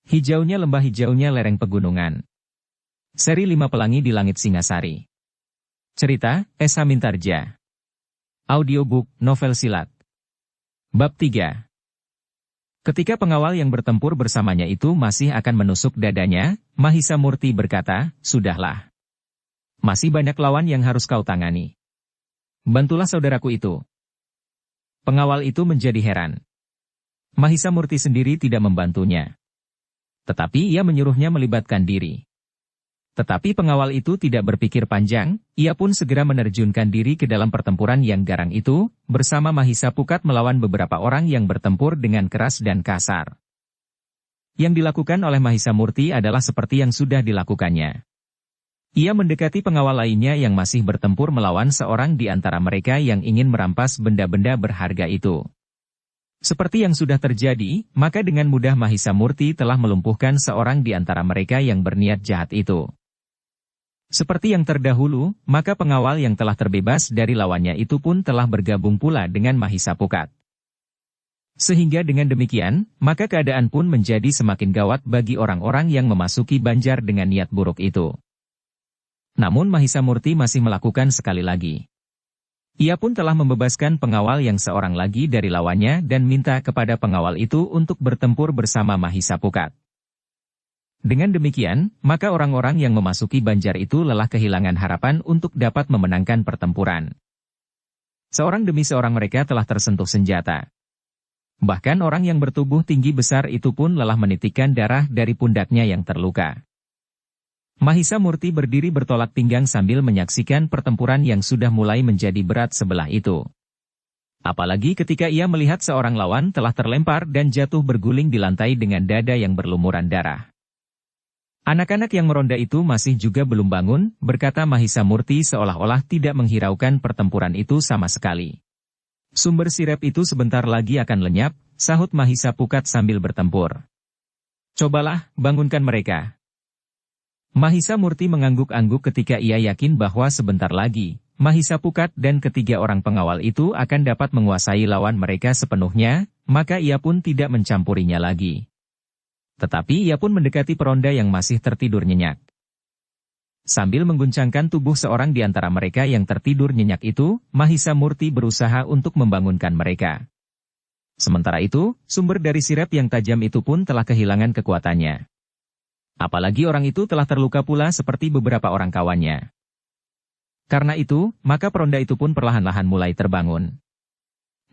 Hijaunya lembah, hijaunya lereng pegunungan. Seri 5 Pelangi di Langit Singasari. Cerita, S. Hamintarja. Audiobook, novel silat. Bab 3. Ketika pengawal yang bertempur bersamanya itu masih akan menusuk dadanya, Mahisa Murti berkata, "Sudahlah. Masih banyak lawan yang harus kau tangani. Bantulah saudaraku itu." Pengawal itu menjadi heran. Mahisa Murti sendiri tidak membantunya. Tetapi ia menyuruhnya melibatkan diri. Tetapi pengawal itu tidak berpikir panjang, ia pun segera menerjunkan diri ke dalam pertempuran yang garang itu, bersama Mahisa Pukat melawan beberapa orang yang bertempur dengan keras dan kasar. Yang dilakukan oleh Mahisa Murti adalah seperti yang sudah dilakukannya. Ia mendekati pengawal lainnya yang masih bertempur melawan seorang di antara mereka yang ingin merampas benda-benda berharga itu. Seperti yang sudah terjadi, maka dengan mudah Mahisa Murti telah melumpuhkan seorang di antara mereka yang berniat jahat itu. Seperti yang terdahulu, maka pengawal yang telah terbebas dari lawannya itu pun telah bergabung pula dengan Mahisa Pukat. Sehingga dengan demikian, maka keadaan pun menjadi semakin gawat bagi orang-orang yang memasuki Banjar dengan niat buruk itu. Namun Mahisa Murti masih melakukan sekali lagi. Ia pun telah membebaskan pengawal yang seorang lagi dari lawannya dan minta kepada pengawal itu untuk bertempur bersama Mahisa Pukat. Dengan demikian, maka orang-orang yang memasuki Banjar itu lelah kehilangan harapan untuk dapat memenangkan pertempuran. Seorang demi seorang mereka telah tersentuh senjata. Bahkan orang yang bertubuh tinggi besar itu pun lelah menitikkan darah dari pundaknya yang terluka. Mahisa Murti berdiri bertolak pinggang sambil menyaksikan pertempuran yang sudah mulai menjadi berat sebelah itu. Apalagi ketika ia melihat seorang lawan telah terlempar dan jatuh berguling di lantai dengan dada yang berlumuran darah. Anak-anak yang meronda itu masih juga belum bangun, berkata Mahisa Murti seolah-olah tidak menghiraukan pertempuran itu sama sekali. Sumber sirep itu sebentar lagi akan lenyap, sahut Mahisa Pukat sambil bertempur. "Cobalah, bangunkan mereka." Mahisa Murti mengangguk-angguk ketika ia yakin bahwa sebentar lagi, Mahisa Pukat dan ketiga orang pengawal itu akan dapat menguasai lawan mereka sepenuhnya, maka ia pun tidak mencampurinya lagi. Tetapi ia pun mendekati peronda yang masih tertidur nyenyak. Sambil mengguncangkan tubuh seorang di antara mereka yang tertidur nyenyak itu, Mahisa Murti berusaha untuk membangunkan mereka. Sementara itu, sumber dari sirep yang tajam itu pun telah kehilangan kekuatannya. Apalagi orang itu telah terluka pula seperti beberapa orang kawannya. Karena itu, maka peronda itu pun perlahan-lahan mulai terbangun.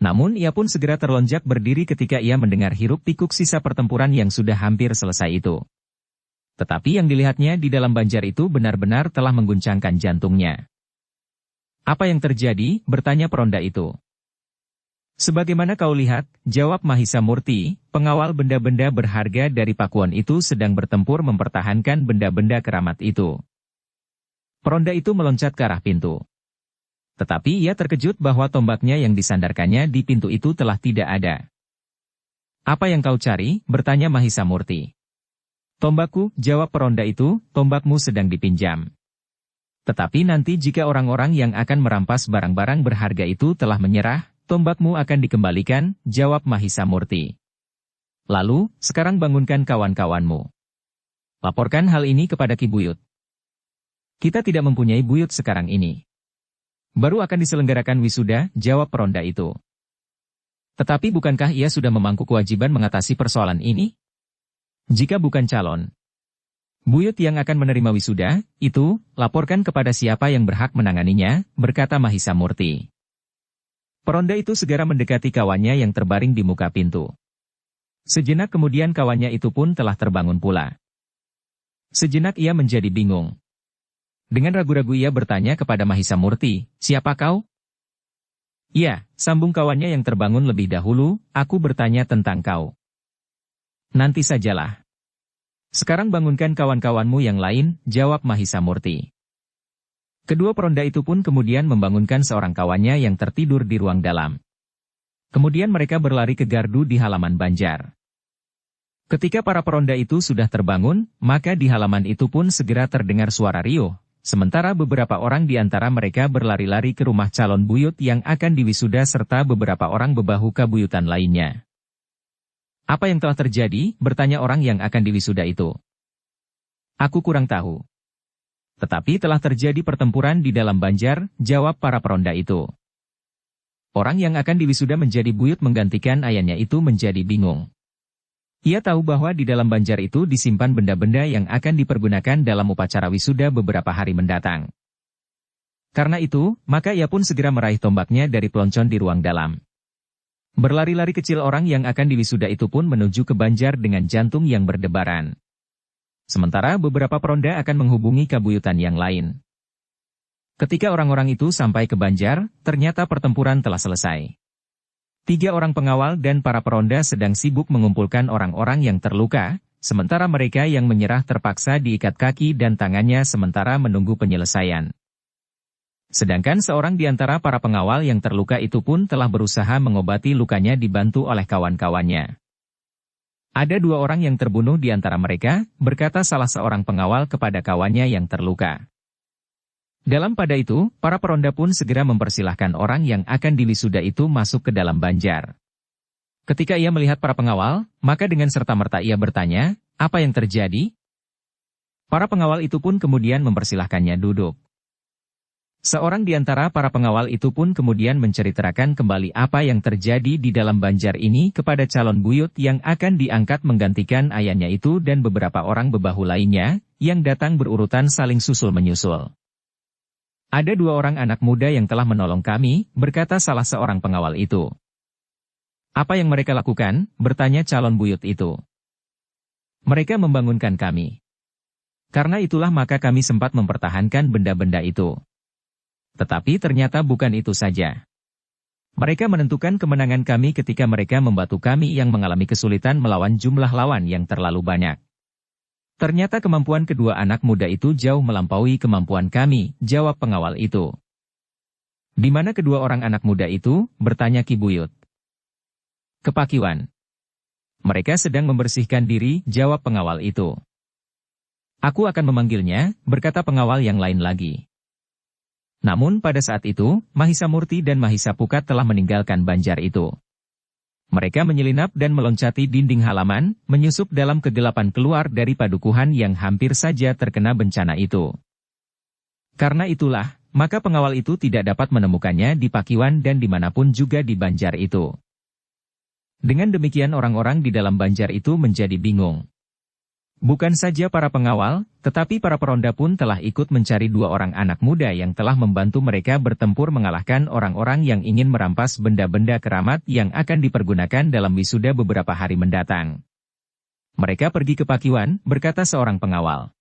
Namun ia pun segera terlonjak berdiri ketika ia mendengar hiruk-pikuk sisa pertempuran yang sudah hampir selesai itu. Tetapi yang dilihatnya di dalam Banjar itu benar-benar telah mengguncangkan jantungnya. "Apa yang terjadi?" bertanya peronda itu. "Sebagaimana kau lihat," jawab Mahisa Murti, "pengawal benda-benda berharga dari Pakuan itu sedang bertempur mempertahankan benda-benda keramat itu." Peronda itu meloncat ke arah pintu. Tetapi ia terkejut bahwa tombaknya yang disandarkannya di pintu itu telah tidak ada. "Apa yang kau cari?" bertanya Mahisa Murti. "Tombakku," jawab peronda itu, "tombakmu sedang dipinjam. Tetapi nanti jika orang-orang yang akan merampas barang-barang berharga itu telah menyerah, tombakmu akan dikembalikan," jawab Mahisa Murti. "Lalu, sekarang bangunkan kawan-kawanmu. Laporkan hal ini kepada Ki Buyut." "Kita tidak mempunyai buyut sekarang ini. Baru akan diselenggarakan wisuda," jawab peronda itu. "Tetapi bukankah ia sudah memangku kewajiban mengatasi persoalan ini? Jika bukan calon buyut yang akan menerima wisuda, itu, laporkan kepada siapa yang berhak menanganinya," berkata Mahisa Murti. Peronda itu segera mendekati kawannya yang terbaring di muka pintu. Sejenak kemudian kawannya itu pun telah terbangun pula. Sejenak ia menjadi bingung. Dengan ragu-ragu ia bertanya kepada Mahisa Murti, "Siapa kau?" "Ya," sambung kawannya yang terbangun lebih dahulu, "aku bertanya tentang kau." "Nanti sajalah. Sekarang bangunkan kawan-kawanmu yang lain," jawab Mahisa Murti. Kedua peronda itu pun kemudian membangunkan seorang kawannya yang tertidur di ruang dalam. Kemudian mereka berlari ke gardu di halaman Banjar. Ketika para peronda itu sudah terbangun, maka di halaman itu pun segera terdengar suara riuh, sementara beberapa orang di antara mereka berlari-lari ke rumah calon buyut yang akan diwisuda serta beberapa orang bebahu kabuyutan lainnya. Apa yang telah terjadi? Bertanya orang yang akan diwisuda itu. Aku kurang tahu. Tetapi telah terjadi pertempuran di dalam Banjar, jawab para peronda itu. Orang yang akan diwisuda menjadi buyut menggantikan ayahnya itu menjadi bingung. Ia tahu bahwa di dalam Banjar itu disimpan benda-benda yang akan dipergunakan dalam upacara wisuda beberapa hari mendatang. Karena itu, maka ia pun segera meraih tombaknya dari peloncon di ruang dalam. Berlari-lari kecil orang yang akan diwisuda itu pun menuju ke Banjar dengan jantung yang berdebaran. Sementara beberapa peronda akan menghubungi kabuyutan yang lain. Ketika orang-orang itu sampai ke Banjar, ternyata pertempuran telah selesai. 3 orang pengawal dan para peronda sedang sibuk mengumpulkan orang-orang yang terluka, sementara mereka yang menyerah terpaksa diikat kaki dan tangannya sementara menunggu penyelesaian. Sedangkan seorang di antara para pengawal yang terluka itu pun telah berusaha mengobati lukanya dibantu oleh kawan-kawannya. Ada 2 orang yang terbunuh di antara mereka, berkata salah seorang pengawal kepada kawannya yang terluka. Dalam pada itu, para peronda pun segera mempersilahkan orang yang akan diwisuda itu masuk ke dalam Banjar. Ketika ia melihat para pengawal, maka dengan serta-merta ia bertanya, apa yang terjadi? Para pengawal itu pun kemudian mempersilahkannya duduk. Seorang di antara para pengawal itu pun kemudian menceritakan kembali apa yang terjadi di dalam Banjar ini kepada calon buyut yang akan diangkat menggantikan ayahnya itu dan beberapa orang bebahu lainnya, yang datang berurutan saling susul-menyusul. Ada 2 orang anak muda yang telah menolong kami, berkata salah seorang pengawal itu. Apa yang mereka lakukan? Bertanya calon buyut itu. Mereka membangunkan kami. Karena itulah maka kami sempat mempertahankan benda-benda itu. Tetapi ternyata bukan itu saja. Mereka menentukan kemenangan kami ketika mereka membantu kami yang mengalami kesulitan melawan jumlah lawan yang terlalu banyak. Ternyata kemampuan kedua anak muda itu jauh melampaui kemampuan kami, jawab pengawal itu. Di mana kedua orang anak muda itu? Bertanya Ki Buyut. Ke Pakiwan. Mereka sedang membersihkan diri, jawab pengawal itu. Aku akan memanggilnya, berkata pengawal yang lain lagi. Namun pada saat itu, Mahisa Murti dan Mahisa Pukat telah meninggalkan Banjar itu. Mereka menyelinap dan meloncati dinding halaman, menyusup dalam kegelapan keluar dari padukuhan yang hampir saja terkena bencana itu. Karena itulah, maka pengawal itu tidak dapat menemukannya di Pakiwan dan dimanapun juga di Banjar itu. Dengan demikian orang-orang di dalam Banjar itu menjadi bingung. Bukan saja para pengawal, tetapi para peronda pun telah ikut mencari 2 orang anak muda yang telah membantu mereka bertempur mengalahkan orang-orang yang ingin merampas benda-benda keramat yang akan dipergunakan dalam wisuda beberapa hari mendatang. Mereka pergi ke Pakiwan, berkata seorang pengawal.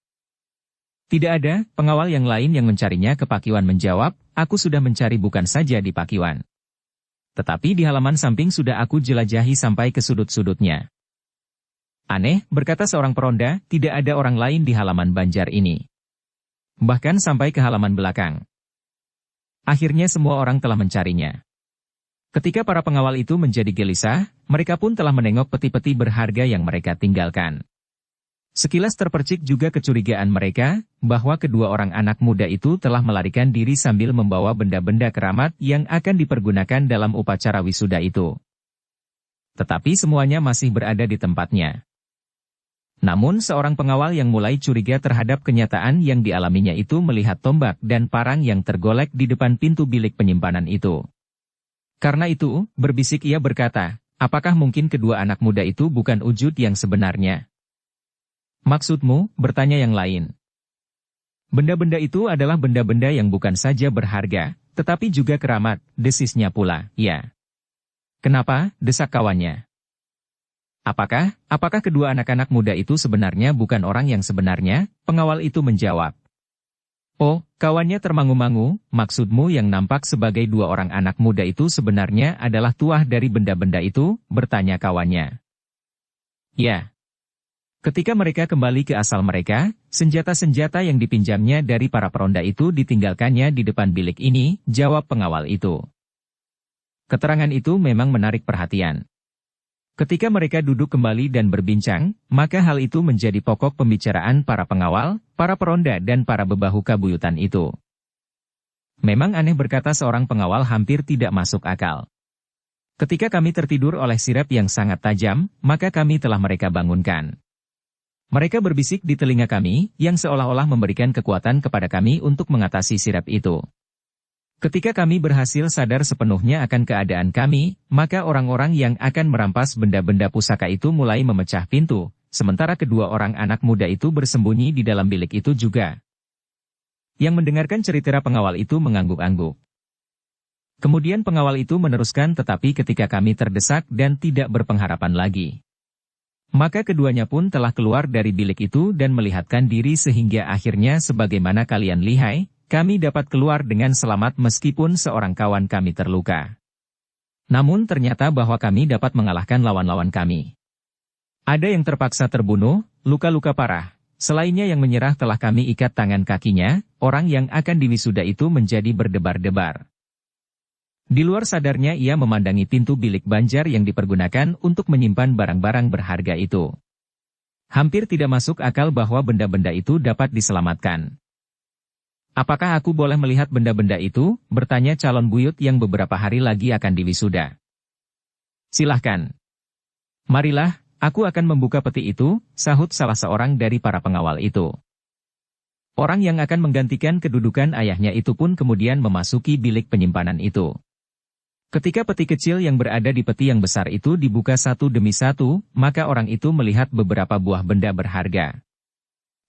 Tidak ada, pengawal yang lain yang mencarinya ke Pakiwan menjawab, aku sudah mencari bukan saja di Pakiwan. Tetapi di halaman samping sudah aku jelajahi sampai ke sudut-sudutnya. Aneh, berkata seorang peronda, tidak ada orang lain di halaman Banjar ini. Bahkan sampai ke halaman belakang. Akhirnya semua orang telah mencarinya. Ketika para pengawal itu menjadi gelisah, mereka pun telah menengok peti-peti berharga yang mereka tinggalkan. Sekilas terpercik juga kecurigaan mereka, bahwa kedua orang anak muda itu telah melarikan diri sambil membawa benda-benda keramat yang akan dipergunakan dalam upacara wisuda itu. Tetapi semuanya masih berada di tempatnya. Namun seorang pengawal yang mulai curiga terhadap kenyataan yang dialaminya itu melihat tombak dan parang yang tergolek di depan pintu bilik penyimpanan itu. Karena itu, berbisik ia berkata, apakah mungkin kedua anak muda itu bukan wujud yang sebenarnya? Maksudmu? Bertanya yang lain. Benda-benda itu adalah benda-benda yang bukan saja berharga, tetapi juga keramat, desisnya pula, ya. Kenapa? Desak kawannya. Apakah kedua anak-anak muda itu sebenarnya bukan orang yang sebenarnya? Pengawal itu menjawab. Oh, kawannya termangu-mangu, maksudmu yang nampak sebagai 2 orang anak muda itu sebenarnya adalah tuah dari benda-benda itu? Bertanya kawannya. Ya. Ketika mereka kembali ke asal mereka, senjata-senjata yang dipinjamnya dari para peronda itu ditinggalkannya di depan bilik ini, jawab pengawal itu. Keterangan itu memang menarik perhatian. Ketika mereka duduk kembali dan berbincang, maka hal itu menjadi pokok pembicaraan para pengawal, para peronda dan para bebahu kabuyutan itu. Memang aneh, berkata seorang pengawal, hampir tidak masuk akal. Ketika kami tertidur oleh sirap yang sangat tajam, maka kami telah mereka bangunkan. Mereka berbisik di telinga kami, yang seolah-olah memberikan kekuatan kepada kami untuk mengatasi sirap itu. Ketika kami berhasil sadar sepenuhnya akan keadaan kami, maka orang-orang yang akan merampas benda-benda pusaka itu mulai memecah pintu, sementara kedua orang anak muda itu bersembunyi di dalam bilik itu juga. Yang mendengarkan cerita pengawal itu mengangguk-angguk. Kemudian pengawal itu meneruskan, tetapi ketika kami terdesak dan tidak berpengharapan lagi, maka keduanya pun telah keluar dari bilik itu dan melihatkan diri sehingga akhirnya sebagaimana kalian lihai, kami dapat keluar dengan selamat meskipun seorang kawan kami terluka. Namun ternyata bahwa kami dapat mengalahkan lawan-lawan kami. Ada yang terpaksa terbunuh, luka-luka parah. Selainnya yang menyerah telah kami ikat tangan kakinya, orang yang akan diwisuda itu menjadi berdebar-debar. Di luar sadarnya ia memandangi pintu bilik Banjar yang dipergunakan untuk menyimpan barang-barang berharga itu. Hampir tidak masuk akal bahwa benda-benda itu dapat diselamatkan. "Apakah aku boleh melihat benda-benda itu?" bertanya calon buyut yang beberapa hari lagi akan diwisuda. "Silahkan. Marilah, aku akan membuka peti itu," sahut salah seorang dari para pengawal itu. Orang yang akan menggantikan kedudukan ayahnya itu pun kemudian memasuki bilik penyimpanan itu. Ketika peti kecil yang berada di peti yang besar itu dibuka satu demi satu, maka orang itu melihat beberapa buah benda berharga.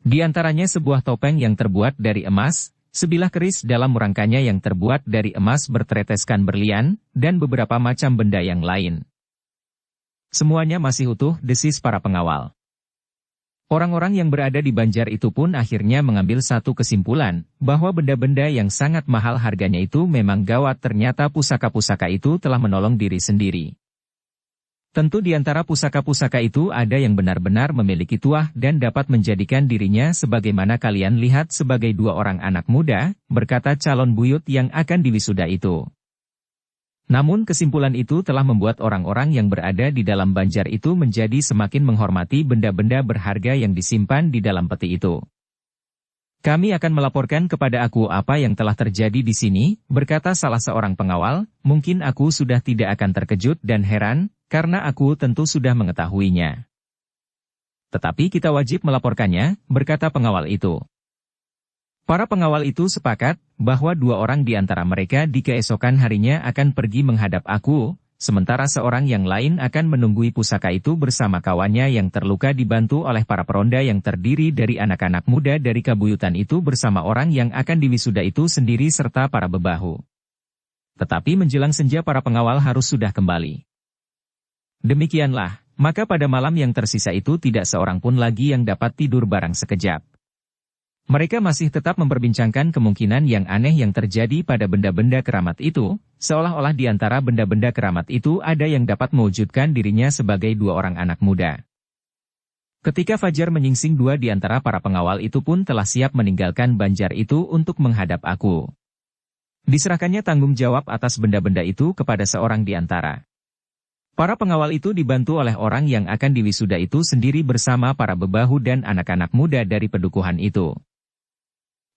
Di antaranya sebuah topeng yang terbuat dari emas, sebilah keris dalam rangkanya yang terbuat dari emas bertereteskan berlian, dan beberapa macam benda yang lain. Semuanya masih utuh, desis para pengawal. Orang-orang yang berada di Banjar itu pun akhirnya mengambil satu kesimpulan, bahwa benda-benda yang sangat mahal harganya itu memang gawat. Ternyata pusaka-pusaka itu telah menolong diri sendiri. Tentu di antara pusaka-pusaka itu ada yang benar-benar memiliki tuah dan dapat menjadikan dirinya sebagaimana kalian lihat sebagai dua orang anak muda, berkata calon buyut yang akan diwisuda itu. Namun kesimpulan itu telah membuat orang-orang yang berada di dalam Banjar itu menjadi semakin menghormati benda-benda berharga yang disimpan di dalam peti itu. "Kami akan melaporkan kepada aku apa yang telah terjadi di sini," berkata salah seorang pengawal. "Mungkin aku sudah tidak akan terkejut dan heran, karena aku tentu sudah mengetahuinya. Tetapi kita wajib melaporkannya," berkata pengawal itu. Para pengawal itu sepakat bahwa dua orang di antara mereka di keesokan harinya akan pergi menghadap aku, sementara seorang yang lain akan menunggui pusaka itu bersama kawannya yang terluka dibantu oleh para peronda yang terdiri dari anak-anak muda dari kabuyutan itu bersama orang yang akan diwisuda itu sendiri serta para bebahu. Tetapi menjelang senja para pengawal harus sudah kembali. Demikianlah, maka pada malam yang tersisa itu tidak seorang pun lagi yang dapat tidur barang sekejap. Mereka masih tetap memperbincangkan kemungkinan yang aneh yang terjadi pada benda-benda keramat itu, seolah-olah di antara benda-benda keramat itu ada yang dapat mewujudkan dirinya sebagai dua orang anak muda. Ketika fajar menyingsing, dua di antara para pengawal itu pun telah siap meninggalkan Banjar itu untuk menghadap aku. Diserahkannya tanggung jawab atas benda-benda itu kepada seorang di antara. Para pengawal itu dibantu oleh orang yang akan diwisuda itu sendiri bersama para bebahu dan anak-anak muda dari pedukuhan itu.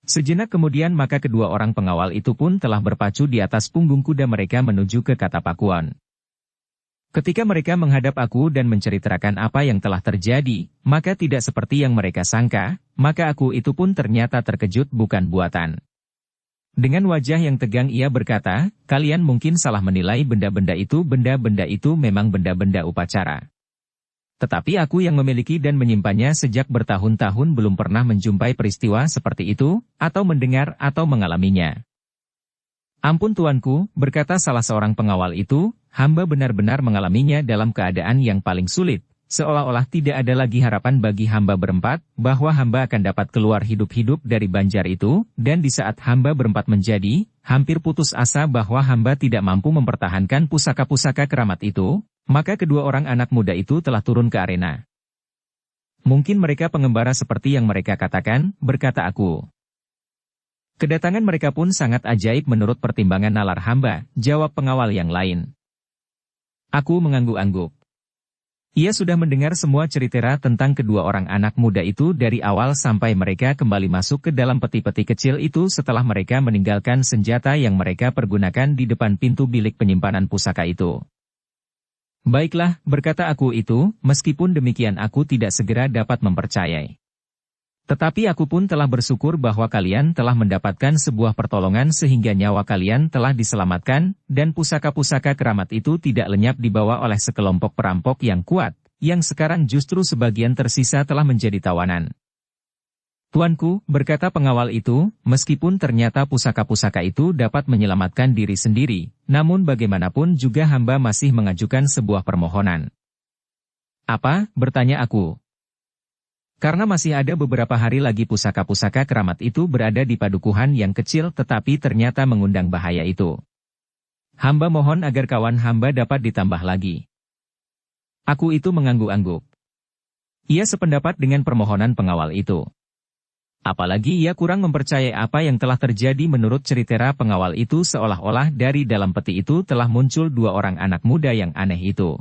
Sejenak kemudian maka kedua orang pengawal itu pun telah berpacu di atas punggung kuda mereka menuju ke Katapakuan. Ketika mereka menghadap aku dan menceritakan apa yang telah terjadi, maka tidak seperti yang mereka sangka, maka aku itu pun ternyata terkejut bukan buatan. Dengan wajah yang tegang ia berkata, "Kalian mungkin salah menilai benda-benda itu memang benda-benda upacara. Tetapi aku yang memiliki dan menyimpannya sejak bertahun-tahun belum pernah menjumpai peristiwa seperti itu, atau mendengar atau mengalaminya." "Ampun tuanku," berkata salah seorang pengawal itu, "hamba benar-benar mengalaminya dalam keadaan yang paling sulit, seolah-olah tidak ada lagi harapan bagi hamba berempat, bahwa hamba akan dapat keluar hidup-hidup dari Banjar itu, dan di saat hamba berempat menjadi, hampir putus asa bahwa hamba tidak mampu mempertahankan pusaka-pusaka keramat itu, maka kedua orang anak muda itu telah turun ke arena. Mungkin mereka pengembara seperti yang mereka katakan," berkata aku. "Kedatangan mereka pun sangat ajaib menurut pertimbangan nalar hamba," jawab pengawal yang lain. Aku mengangguk-angguk. Ia sudah mendengar semua cerita tentang kedua orang anak muda itu dari awal sampai mereka kembali masuk ke dalam peti-peti kecil itu setelah mereka meninggalkan senjata yang mereka pergunakan di depan pintu bilik penyimpanan pusaka itu. Baiklah, berkata aku itu, meskipun demikian aku tidak segera dapat mempercayai. Tetapi aku pun telah bersyukur bahwa kalian telah mendapatkan sebuah pertolongan sehingga nyawa kalian telah diselamatkan, dan pusaka-pusaka keramat itu tidak lenyap dibawa oleh sekelompok perampok yang kuat, yang sekarang justru sebagian tersisa telah menjadi tawanan. Tuanku, berkata pengawal itu, meskipun ternyata pusaka-pusaka itu dapat menyelamatkan diri sendiri, namun bagaimanapun juga hamba masih mengajukan sebuah permohonan. Apa? Bertanya aku. Karena masih ada beberapa hari lagi pusaka-pusaka keramat itu berada di padukuhan yang kecil tetapi ternyata mengundang bahaya itu. Hamba mohon agar kawan hamba dapat ditambah lagi. Aku itu mengangguk-angguk. Ia sependapat dengan permohonan pengawal itu. Apalagi ia kurang mempercayai apa yang telah terjadi menurut cerita pengawal itu seolah-olah dari dalam peti itu telah muncul dua orang anak muda yang aneh itu.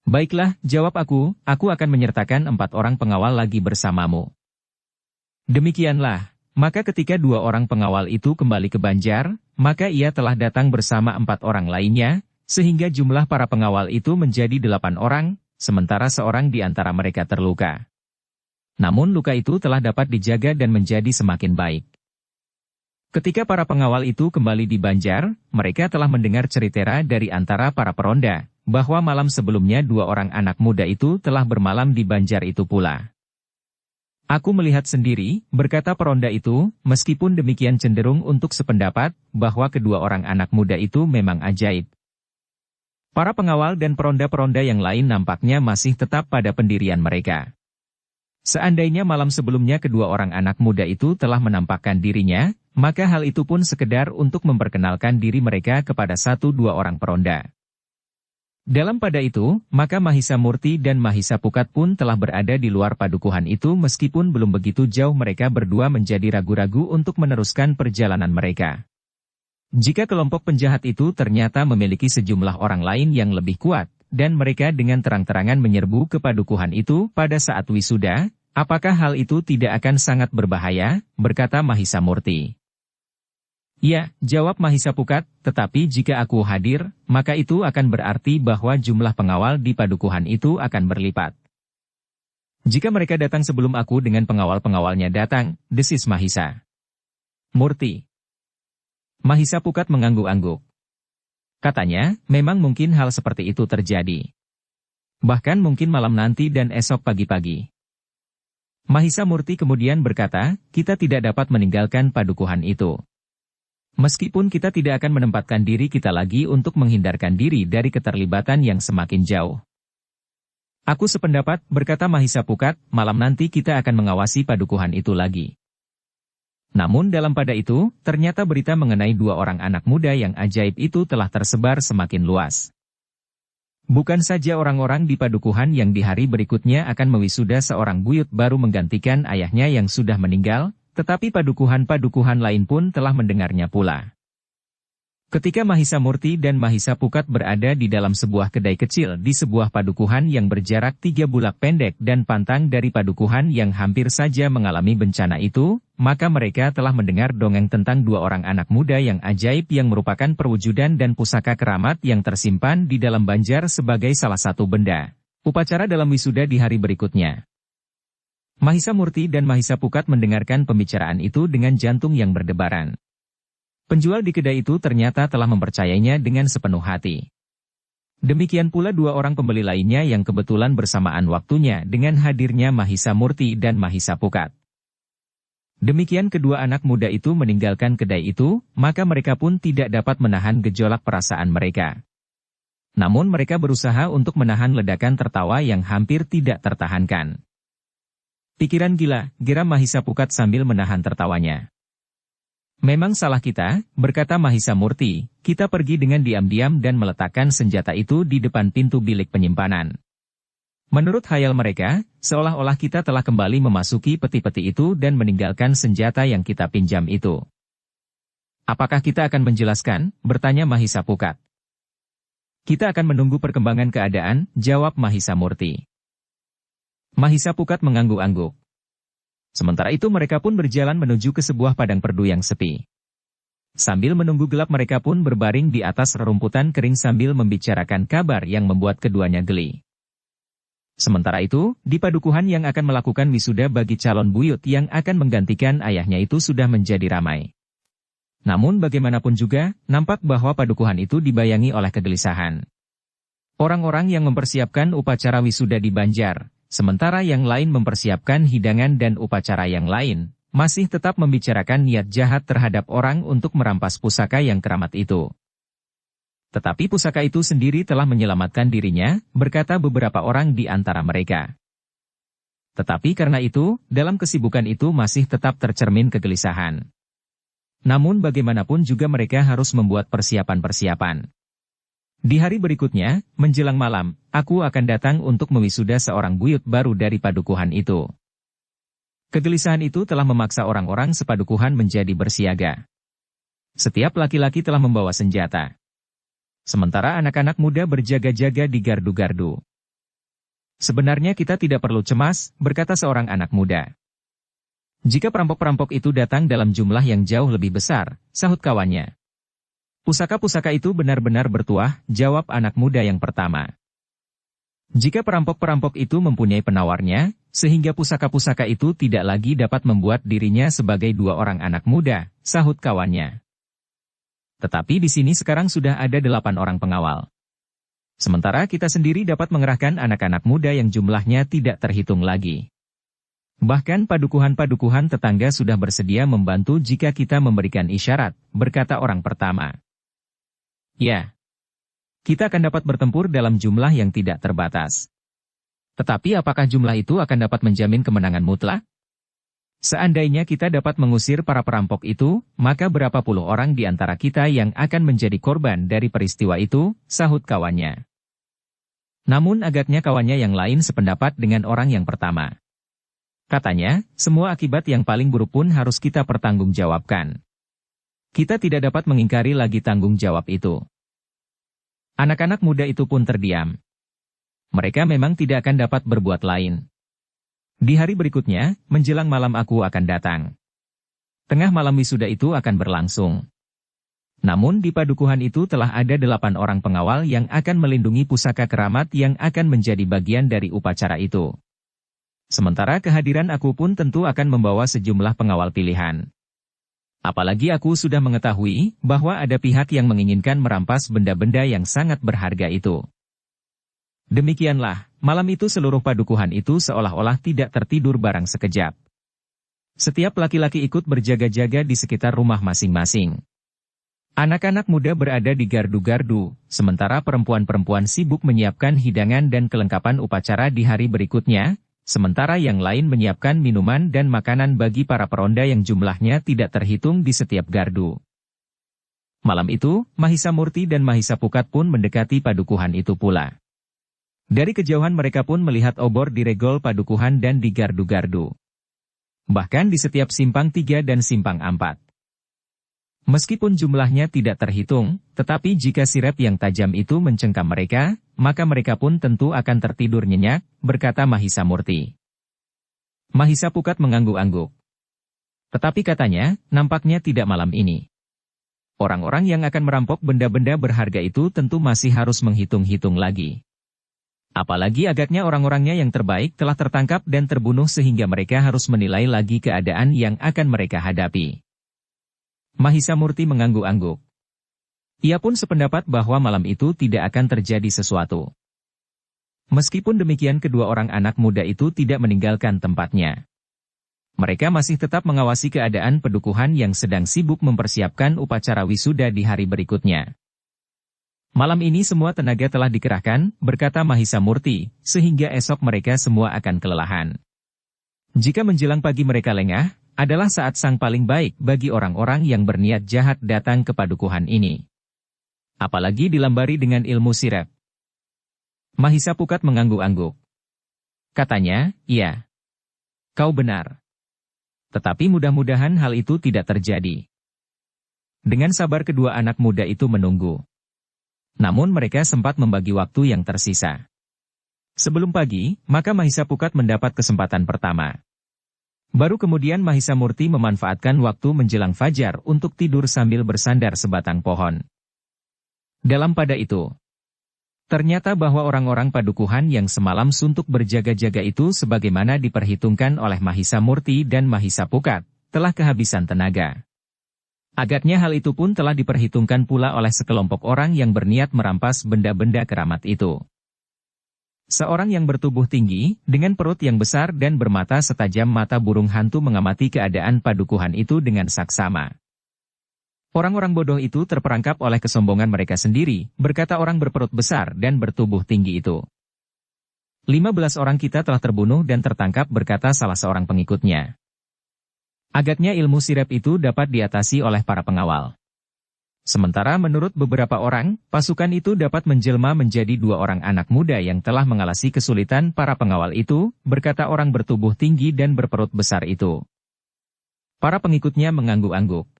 Baiklah, jawab aku akan menyertakan 4 orang pengawal lagi bersamamu. Demikianlah, maka ketika 2 orang pengawal itu kembali ke Banjar, maka ia telah datang bersama 4 orang lainnya, sehingga jumlah para pengawal itu menjadi 8 orang, sementara seorang di antara mereka terluka. Namun luka itu telah dapat dijaga dan menjadi semakin baik. Ketika para pengawal itu kembali di Banjar, mereka telah mendengar cerita dari antara para peronda, bahwa malam sebelumnya 2 orang anak muda itu telah bermalam di Banjar itu pula. Aku melihat sendiri, berkata peronda itu, meskipun demikian cenderung untuk sependapat, bahwa kedua orang anak muda itu memang ajaib. Para pengawal dan peronda-peronda yang lain nampaknya masih tetap pada pendirian mereka. Seandainya malam sebelumnya kedua orang anak muda itu telah menampakkan dirinya, maka hal itu pun sekedar untuk memperkenalkan diri mereka kepada 1-2 orang peronda. Dalam pada itu, maka Mahisa Murti dan Mahisa Pukat pun telah berada di luar padukuhan itu meskipun belum begitu jauh mereka berdua menjadi ragu-ragu untuk meneruskan perjalanan mereka. Jika kelompok penjahat itu ternyata memiliki sejumlah orang lain yang lebih kuat, dan mereka dengan terang-terangan menyerbu ke padukuhan itu pada saat wisuda, apakah hal itu tidak akan sangat berbahaya, berkata Mahisa Murti. Ya, jawab Mahisa Pukat, tetapi jika aku hadir, maka itu akan berarti bahwa jumlah pengawal di padukuhan itu akan berlipat. Jika mereka datang sebelum aku dengan pengawal-pengawalnya datang, desis Mahisa Murti. Mahisa Pukat mengangguk-angguk. Katanya, memang mungkin hal seperti itu terjadi. Bahkan mungkin malam nanti dan esok pagi-pagi. Mahisa Murti kemudian berkata, kita tidak dapat meninggalkan padukuhan itu. Meskipun kita tidak akan menempatkan diri kita lagi untuk menghindarkan diri dari keterlibatan yang semakin jauh. Aku sependapat, berkata Mahisa Pukat, malam nanti kita akan mengawasi padukuhan itu lagi. Namun dalam pada itu, ternyata berita mengenai 2 orang anak muda yang ajaib itu telah tersebar semakin luas. Bukan saja orang-orang di padukuhan yang di hari berikutnya akan mewisuda seorang buyut baru menggantikan ayahnya yang sudah meninggal, tetapi padukuhan-padukuhan lain pun telah mendengarnya pula. Ketika Mahisa Murti dan Mahisa Pukat berada di dalam sebuah kedai kecil di sebuah padukuhan yang berjarak 3 bulak pendek dan pantang dari padukuhan yang hampir saja mengalami bencana itu, maka mereka telah mendengar dongeng tentang 2 orang anak muda yang ajaib yang merupakan perwujudan dan pusaka keramat yang tersimpan di dalam Banjar sebagai salah satu benda upacara dalam wisuda di hari berikutnya. Mahisa Murti dan Mahisa Pukat mendengarkan pembicaraan itu dengan jantung yang berdebaran. Penjual di kedai itu ternyata telah mempercayainya dengan sepenuh hati. Demikian pula 2 orang pembeli lainnya yang kebetulan bersamaan waktunya dengan hadirnya Mahisa Murti dan Mahisa Pukat. Demikian kedua anak muda itu meninggalkan kedai itu, maka mereka pun tidak dapat menahan gejolak perasaan mereka. Namun mereka berusaha untuk menahan ledakan tertawa yang hampir tidak tertahankan. Pikiran gila, geram Mahisa Pukat sambil menahan tertawanya. Memang salah kita, berkata Mahisa Murti, kita pergi dengan diam-diam dan meletakkan senjata itu di depan pintu bilik penyimpanan. Menurut khayal mereka, seolah-olah kita telah kembali memasuki peti-peti itu dan meninggalkan senjata yang kita pinjam itu. Apakah kita akan menjelaskan? Bertanya Mahisa Pukat. Kita akan menunggu perkembangan keadaan, jawab Mahisa Murti. Mahisa Pukat mengangguk-angguk. Sementara itu mereka pun berjalan menuju ke sebuah padang perdu yang sepi. Sambil menunggu gelap mereka pun berbaring di atas rerumputan kering sambil membicarakan kabar yang membuat keduanya geli. Sementara itu, di padukuhan yang akan melakukan wisuda bagi calon buyut yang akan menggantikan ayahnya itu sudah menjadi ramai. Namun bagaimanapun juga, nampak bahwa padukuhan itu dibayangi oleh kegelisahan. Orang-orang yang mempersiapkan upacara wisuda di Banjar, sementara yang lain mempersiapkan hidangan dan upacara yang lain, masih tetap membicarakan niat jahat terhadap orang untuk merampas pusaka yang keramat itu. Tetapi pusaka itu sendiri telah menyelamatkan dirinya, berkata beberapa orang di antara mereka. Tetapi karena itu, dalam kesibukan itu masih tetap tercermin kegelisahan. Namun bagaimanapun juga mereka harus membuat persiapan-persiapan. Di hari berikutnya, menjelang malam, aku akan datang untuk mewisuda seorang buyut baru dari padukuhan itu. Kegelisahan itu telah memaksa orang-orang sepadukuhan menjadi bersiaga. Setiap laki-laki telah membawa senjata. Sementara anak-anak muda berjaga-jaga di gardu-gardu. Sebenarnya kita tidak perlu cemas, berkata seorang anak muda. Jika perampok-perampok itu datang dalam jumlah yang jauh lebih besar, sahut kawannya. Pusaka-pusaka itu benar-benar bertuah, jawab anak muda yang pertama. Jika perampok-perampok itu mempunyai penawarnya, sehingga pusaka-pusaka itu tidak lagi dapat membuat dirinya sebagai dua orang anak muda, sahut kawannya. Tetapi di sini sekarang sudah ada 8 orang pengawal. Sementara kita sendiri dapat mengerahkan anak-anak muda yang jumlahnya tidak terhitung lagi. Bahkan padukuhan-padukuhan tetangga sudah bersedia membantu jika kita memberikan isyarat, berkata orang pertama. Ya. Kita akan dapat bertempur dalam jumlah yang tidak terbatas. Tetapi apakah jumlah itu akan dapat menjamin kemenangan mutlak? Seandainya kita dapat mengusir para perampok itu, maka berapa puluh orang di antara kita yang akan menjadi korban dari peristiwa itu, sahut kawannya. Namun agaknya kawannya yang lain sependapat dengan orang yang pertama. Katanya, semua akibat yang paling buruk pun harus kita pertanggungjawabkan. Kita tidak dapat mengingkari lagi tanggung jawab itu. Anak-anak muda itu pun terdiam. Mereka memang tidak akan dapat berbuat lain. Di hari berikutnya, menjelang malam aku akan datang. Tengah malam wisuda itu akan berlangsung. Namun di padukuhan itu telah ada 8 orang pengawal yang akan melindungi pusaka keramat yang akan menjadi bagian dari upacara itu. Sementara kehadiran aku pun tentu akan membawa sejumlah pengawal pilihan. Apalagi aku sudah mengetahui bahwa ada pihak yang menginginkan merampas benda-benda yang sangat berharga itu. Demikianlah, malam itu seluruh padukuhan itu seolah-olah tidak tertidur barang sekejap. Setiap laki-laki ikut berjaga-jaga di sekitar rumah masing-masing. Anak-anak muda berada di gardu-gardu, sementara perempuan-perempuan sibuk menyiapkan hidangan dan kelengkapan upacara di hari berikutnya, sementara yang lain menyiapkan minuman dan makanan bagi para peronda yang jumlahnya tidak terhitung di setiap gardu. Malam itu, Mahisa Murti dan Mahisa Pukat pun mendekati padukuhan itu pula. Dari kejauhan mereka pun melihat obor di regol padukuhan dan di gardu-gardu. Bahkan di setiap simpang 3 dan simpang 4. Meskipun jumlahnya tidak terhitung, tetapi jika sirep yang tajam itu mencengkam mereka, maka mereka pun tentu akan tertidur nyenyak, berkata Mahisa Murti. Mahisa Pukat mengangguk-angguk. Tetapi katanya, nampaknya tidak malam ini. Orang-orang yang akan merampok benda-benda berharga itu tentu masih harus menghitung-hitung lagi. Apalagi agaknya orang-orangnya yang terbaik telah tertangkap dan terbunuh sehingga mereka harus menilai lagi keadaan yang akan mereka hadapi. Mahisa Murti mengangguk-angguk. Ia pun sependapat bahwa malam itu tidak akan terjadi sesuatu. Meskipun demikian kedua orang anak muda itu tidak meninggalkan tempatnya. Mereka masih tetap mengawasi keadaan padukuhan yang sedang sibuk mempersiapkan upacara wisuda di hari berikutnya. Malam ini semua tenaga telah dikerahkan, berkata Mahisa Murti, sehingga esok mereka semua akan kelelahan. Jika menjelang pagi mereka lengah, adalah saat sang paling baik bagi orang-orang yang berniat jahat datang ke padukuhan ini. Apalagi dilambari dengan ilmu sirep. Mahisa Pukat mengangguk-angguk. Katanya, iya. Kau benar. Tetapi mudah-mudahan hal itu tidak terjadi. Dengan sabar kedua anak muda itu menunggu. Namun mereka sempat membagi waktu yang tersisa. Sebelum pagi, maka Mahisa Pukat mendapat kesempatan pertama. Baru kemudian Mahisa Murti memanfaatkan waktu menjelang fajar untuk tidur sambil bersandar sebatang pohon. Dalam pada itu, ternyata bahwa orang-orang padukuhan yang semalam suntuk berjaga-jaga itu sebagaimana diperhitungkan oleh Mahisa Murti dan Mahisa Pukat, telah kehabisan tenaga. Agaknya hal itu pun telah diperhitungkan pula oleh sekelompok orang yang berniat merampas benda-benda keramat itu. Seorang yang bertubuh tinggi, dengan perut yang besar dan bermata setajam mata burung hantu mengamati keadaan padukuhan itu dengan saksama. Orang-orang bodoh itu terperangkap oleh kesombongan mereka sendiri, berkata orang berperut besar dan bertubuh tinggi itu. 15 orang kita telah terbunuh dan tertangkap, berkata salah seorang pengikutnya. Agaknya ilmu sirep itu dapat diatasi oleh para pengawal. Sementara menurut beberapa orang, pasukan itu dapat menjelma menjadi 2 orang anak muda yang telah mengalasi kesulitan para pengawal itu, berkata orang bertubuh tinggi dan berperut besar itu. Para pengikutnya mengangguk-angguk.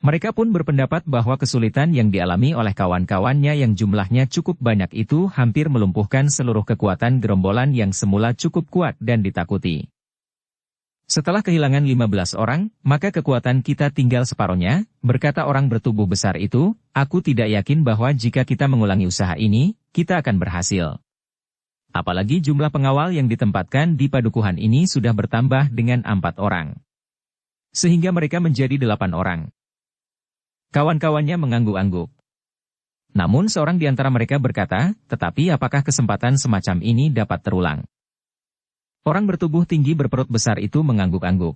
Mereka pun berpendapat bahwa kesulitan yang dialami oleh kawan-kawannya yang jumlahnya cukup banyak itu hampir melumpuhkan seluruh kekuatan gerombolan yang semula cukup kuat dan ditakuti. Setelah kehilangan 15 orang, maka kekuatan kita tinggal separohnya, berkata orang bertubuh besar itu, aku tidak yakin bahwa jika kita mengulangi usaha ini, kita akan berhasil. Apalagi jumlah pengawal yang ditempatkan di padukuhan ini sudah bertambah dengan 4 orang. Sehingga mereka menjadi 8 orang. Kawan-kawannya mengangguk-angguk. Namun seorang di antara mereka berkata, tetapi apakah kesempatan semacam ini dapat terulang? Orang bertubuh tinggi berperut besar itu mengangguk-angguk.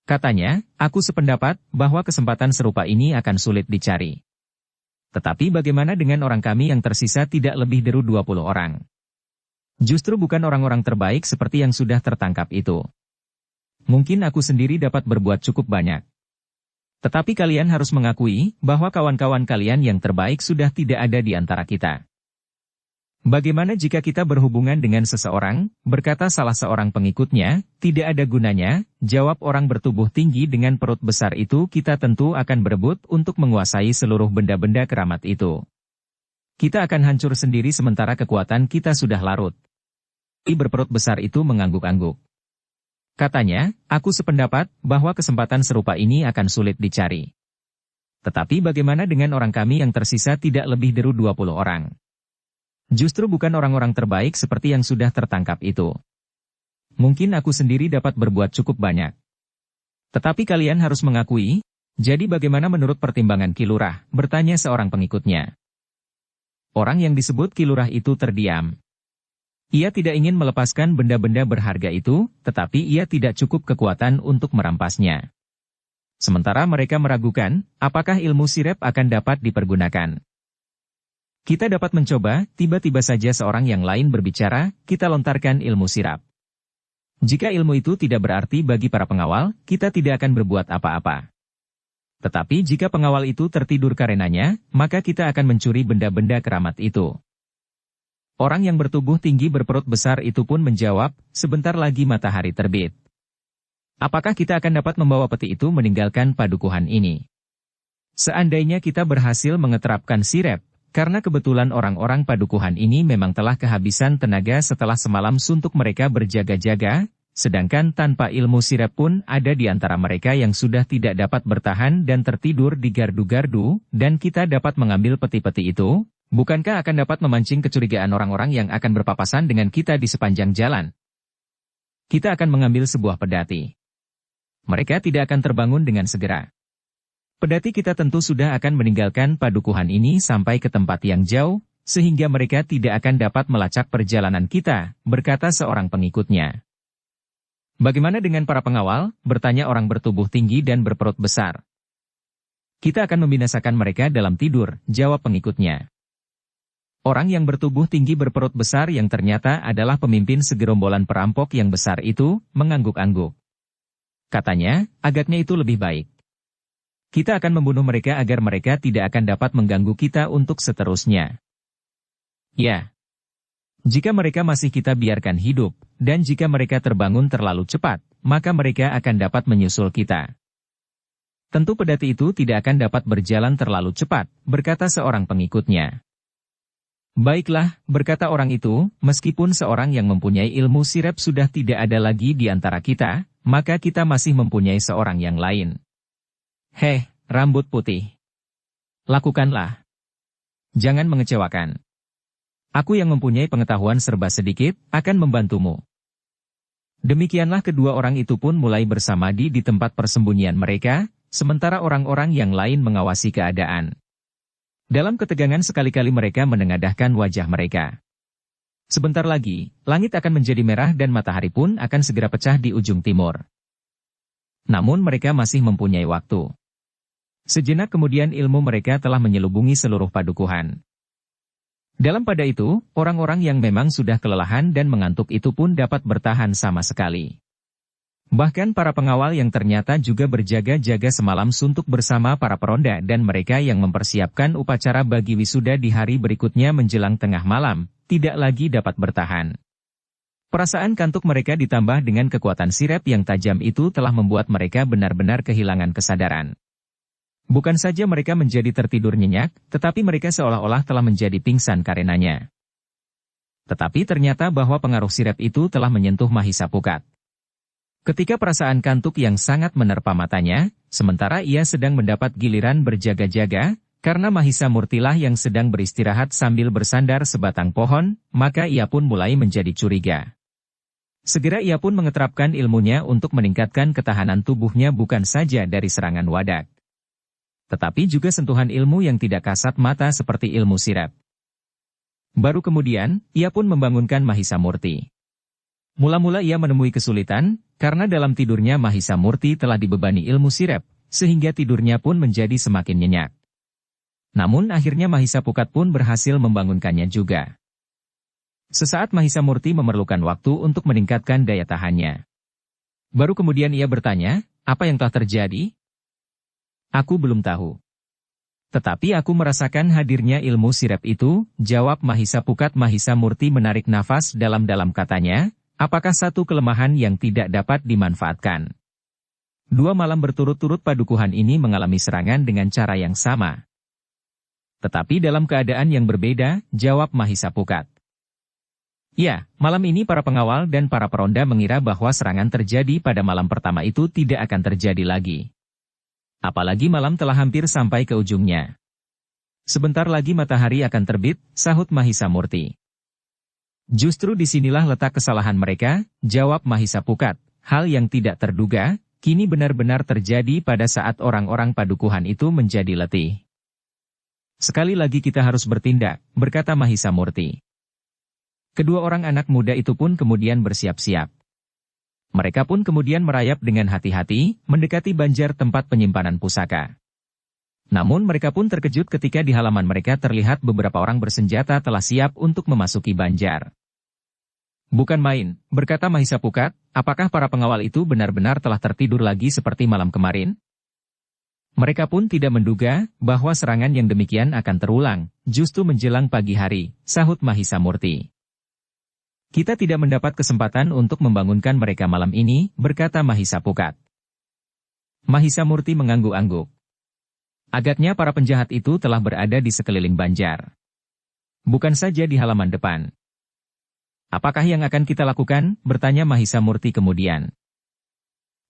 Katanya, aku sependapat bahwa kesempatan serupa ini akan sulit dicari. Tetapi bagaimana dengan orang kami yang tersisa tidak lebih dari 20 orang? Justru bukan orang-orang terbaik seperti yang sudah tertangkap itu. Mungkin aku sendiri dapat berbuat cukup banyak. Tetapi kalian harus mengakui bahwa kawan-kawan kalian yang terbaik sudah tidak ada di antara kita. Bagaimana jika kita berhubungan dengan seseorang, berkata salah seorang pengikutnya, tidak ada gunanya, jawab orang bertubuh tinggi dengan perut besar itu, kita tentu akan berebut untuk menguasai seluruh benda-benda keramat itu. Kita akan hancur sendiri sementara kekuatan kita sudah larut. Berperut besar itu mengangguk-angguk. Katanya, aku sependapat bahwa kesempatan serupa ini akan sulit dicari. Tetapi bagaimana dengan orang kami yang tersisa tidak lebih dari 20 orang? Justru bukan orang-orang terbaik seperti yang sudah tertangkap itu. Mungkin aku sendiri dapat berbuat cukup banyak. Tetapi kalian harus mengakui, jadi bagaimana menurut pertimbangan Ki Lurah, bertanya seorang pengikutnya. Orang yang disebut Ki Lurah itu terdiam. Ia tidak ingin melepaskan benda-benda berharga itu, tetapi ia tidak cukup kekuatan untuk merampasnya. Sementara mereka meragukan, apakah ilmu sirep akan dapat dipergunakan. Kita dapat mencoba, tiba-tiba saja seorang yang lain berbicara, kita lontarkan ilmu sirap. Jika ilmu itu tidak berarti bagi para pengawal, kita tidak akan berbuat apa-apa. Tetapi jika pengawal itu tertidur karenanya, maka kita akan mencuri benda-benda keramat itu. Orang yang bertubuh tinggi berperut besar itu pun menjawab, sebentar lagi matahari terbit. Apakah kita akan dapat membawa peti itu meninggalkan padukuhan ini? Seandainya kita berhasil mengeterapkan sirep, karena kebetulan orang-orang padukuhan ini memang telah kehabisan tenaga setelah semalam suntuk mereka berjaga-jaga, sedangkan tanpa ilmu sirep pun ada di antara mereka yang sudah tidak dapat bertahan dan tertidur di gardu-gardu, dan kita dapat mengambil peti-peti itu, bukankah akan dapat memancing kecurigaan orang-orang yang akan berpapasan dengan kita di sepanjang jalan? Kita akan mengambil sebuah pedati. Mereka tidak akan terbangun dengan segera. Pedati kita tentu sudah akan meninggalkan padukuhan ini sampai ke tempat yang jauh, sehingga mereka tidak akan dapat melacak perjalanan kita, berkata seorang pengikutnya. Bagaimana dengan para pengawal? Bertanya orang bertubuh tinggi dan berperut besar. Kita akan membinasakan mereka dalam tidur, jawab pengikutnya. Orang yang bertubuh tinggi berperut besar yang ternyata adalah pemimpin segerombolan perampok yang besar itu, mengangguk-angguk. Katanya, agaknya itu lebih baik. Kita akan membunuh mereka agar mereka tidak akan dapat mengganggu kita untuk seterusnya. Ya. Jika mereka masih kita biarkan hidup, dan jika mereka terbangun terlalu cepat, maka mereka akan dapat menyusul kita. Tentu pedati itu tidak akan dapat berjalan terlalu cepat, berkata seorang pengikutnya. Baiklah, berkata orang itu, meskipun seorang yang mempunyai ilmu sirep sudah tidak ada lagi di antara kita, maka kita masih mempunyai seorang yang lain. Heh, rambut putih. Lakukanlah. Jangan mengecewakan. Aku yang mempunyai pengetahuan serba sedikit, akan membantumu. Demikianlah kedua orang itu pun mulai bersamadi di tempat persembunyian mereka, sementara orang-orang yang lain mengawasi keadaan. Dalam ketegangan sekali-kali mereka menengadahkan wajah mereka. Sebentar lagi, langit akan menjadi merah dan matahari pun akan segera pecah di ujung timur. Namun mereka masih mempunyai waktu. Sejenak kemudian ilmu mereka telah menyelubungi seluruh padukuhan. Dalam pada itu, orang-orang yang memang sudah kelelahan dan mengantuk itu pun dapat bertahan sama sekali. Bahkan para pengawal yang ternyata juga berjaga-jaga semalam suntuk bersama para peronda dan mereka yang mempersiapkan upacara bagi wisuda di hari berikutnya menjelang tengah malam, tidak lagi dapat bertahan. Perasaan kantuk mereka ditambah dengan kekuatan sirep yang tajam itu telah membuat mereka benar-benar kehilangan kesadaran. Bukan saja mereka menjadi tertidur nyenyak, tetapi mereka seolah-olah telah menjadi pingsan karenanya. Tetapi ternyata bahwa pengaruh sirep itu telah menyentuh Mahisa Pukat. Ketika perasaan kantuk yang sangat menerpa matanya, sementara ia sedang mendapat giliran berjaga-jaga, karena Mahisa Murtilah yang sedang beristirahat sambil bersandar sebatang pohon, maka ia pun mulai menjadi curiga. Segera ia pun mengeterapkan ilmunya untuk meningkatkan ketahanan tubuhnya bukan saja dari serangan wadak, tetapi juga sentuhan ilmu yang tidak kasat mata seperti ilmu sirep. Baru kemudian, ia pun membangunkan Mahisa Murti. Mula-mula ia menemui kesulitan, karena dalam tidurnya Mahisa Murti telah dibebani ilmu sirep, sehingga tidurnya pun menjadi semakin nyenyak. Namun akhirnya Mahisa Pukat pun berhasil membangunkannya juga. Sesaat Mahisa Murti memerlukan waktu untuk meningkatkan daya tahannya. Baru kemudian ia bertanya, apa yang telah terjadi? Aku belum tahu. Tetapi aku merasakan hadirnya ilmu sirep itu, jawab Mahisa Pukat. Mahisa Murti menarik nafas dalam-dalam katanya, apakah satu kelemahan yang tidak dapat dimanfaatkan? 2 malam berturut-turut padukuhan ini mengalami serangan dengan cara yang sama. Tetapi dalam keadaan yang berbeda, jawab Mahisa Pukat. Ya, malam ini para pengawal dan para peronda mengira bahwa serangan terjadi pada malam pertama itu tidak akan terjadi lagi. Apalagi malam telah hampir sampai ke ujungnya. Sebentar lagi matahari akan terbit, sahut Mahisa Murti. Justru disinilah letak kesalahan mereka, jawab Mahisa Pukat. Hal yang tidak terduga, kini benar-benar terjadi pada saat orang-orang padukuhan itu menjadi letih. Sekali lagi kita harus bertindak, berkata Mahisa Murti. Kedua orang anak muda itu pun kemudian bersiap-siap. Mereka pun kemudian merayap dengan hati-hati, mendekati banjar tempat penyimpanan pusaka. Namun mereka pun terkejut ketika di halaman mereka terlihat beberapa orang bersenjata telah siap untuk memasuki banjar. Bukan main, berkata Mahisa Pukat, apakah para pengawal itu benar-benar telah tertidur lagi seperti malam kemarin? Mereka pun tidak menduga bahwa serangan yang demikian akan terulang, justru menjelang pagi hari, sahut Mahisa Murti. Kita tidak mendapat kesempatan untuk membangunkan mereka malam ini, berkata Mahisa Pukat. Mahisa Murti mengangguk-angguk. Agaknya para penjahat itu telah berada di sekeliling banjar. Bukan saja di halaman depan. Apakah yang akan kita lakukan? Bertanya Mahisa Murti kemudian.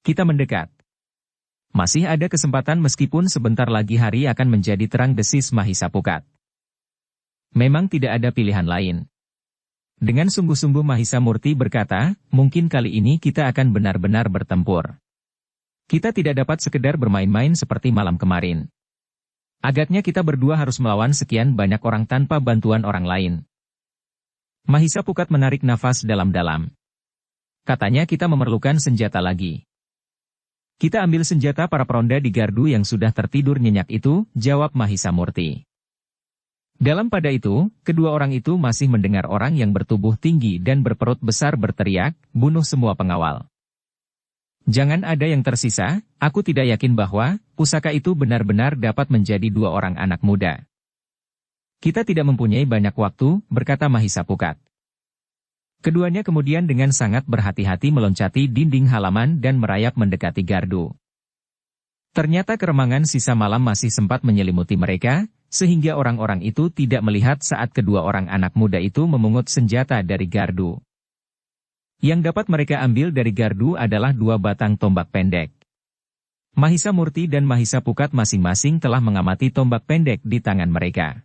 Kita mendekat. Masih ada kesempatan meskipun sebentar lagi hari akan menjadi terang, desis Mahisa Pukat. Memang tidak ada pilihan lain. Dengan sungguh-sungguh Mahisa Murti berkata, mungkin kali ini kita akan benar-benar bertempur. Kita tidak dapat sekedar bermain-main seperti malam kemarin. Agaknya kita berdua harus melawan sekian banyak orang tanpa bantuan orang lain. Mahisa Pukat menarik nafas dalam-dalam. Katanya kita memerlukan senjata lagi. Kita ambil senjata para peronda di gardu yang sudah tertidur nyenyak itu, jawab Mahisa Murti. Dalam pada itu, kedua orang itu masih mendengar orang yang bertubuh tinggi dan berperut besar berteriak, bunuh semua pengawal. Jangan ada yang tersisa, aku tidak yakin bahwa pusaka itu benar-benar dapat menjadi 2 orang anak muda. Kita tidak mempunyai banyak waktu, berkata Mahisa Pukat. Keduanya kemudian dengan sangat berhati-hati meloncati dinding halaman dan merayap mendekati gardu. Ternyata keremangan sisa malam masih sempat menyelimuti mereka, sehingga orang-orang itu tidak melihat saat kedua orang anak muda itu memungut senjata dari gardu. Yang dapat mereka ambil dari gardu adalah 2 batang tombak pendek. Mahisa Murti dan Mahisa Pukat masing-masing telah mengamati tombak pendek di tangan mereka.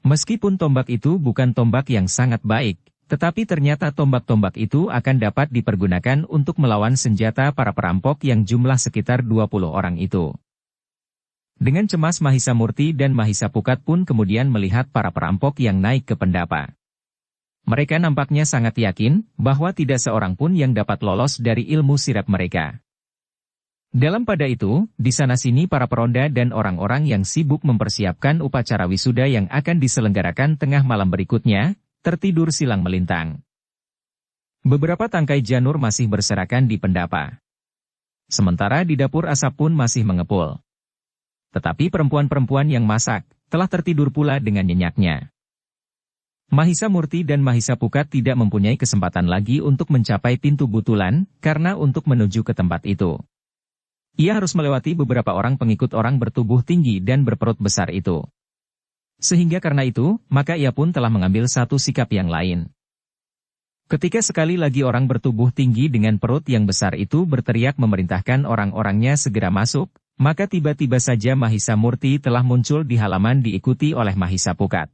Meskipun tombak itu bukan tombak yang sangat baik, tetapi ternyata tombak-tombak itu akan dapat dipergunakan untuk melawan senjata para perampok yang jumlah sekitar 20 orang itu. Dengan cemas Mahisa Murti dan Mahisa Pukat pun kemudian melihat para perampok yang naik ke pendapa. Mereka nampaknya sangat yakin bahwa tidak seorang pun yang dapat lolos dari ilmu sirap mereka. Dalam pada itu, di sana-sini para peronda dan orang-orang yang sibuk mempersiapkan upacara wisuda yang akan diselenggarakan tengah malam berikutnya, tertidur silang melintang. Beberapa tangkai janur masih berserakan di pendapa. Sementara di dapur asap pun masih mengepul. Tetapi perempuan-perempuan yang masak, telah tertidur pula dengan nyenyaknya. Mahisa Murti dan Mahisa Pukat tidak mempunyai kesempatan lagi untuk mencapai pintu butulan, karena untuk menuju ke tempat itu, ia harus melewati beberapa orang pengikut orang bertubuh tinggi dan berperut besar itu. Sehingga karena itu, maka ia pun telah mengambil satu sikap yang lain. Ketika sekali lagi orang bertubuh tinggi dengan perut yang besar itu berteriak memerintahkan orang-orangnya segera masuk, maka tiba-tiba saja Mahisa Murti telah muncul di halaman diikuti oleh Mahisa Pukat.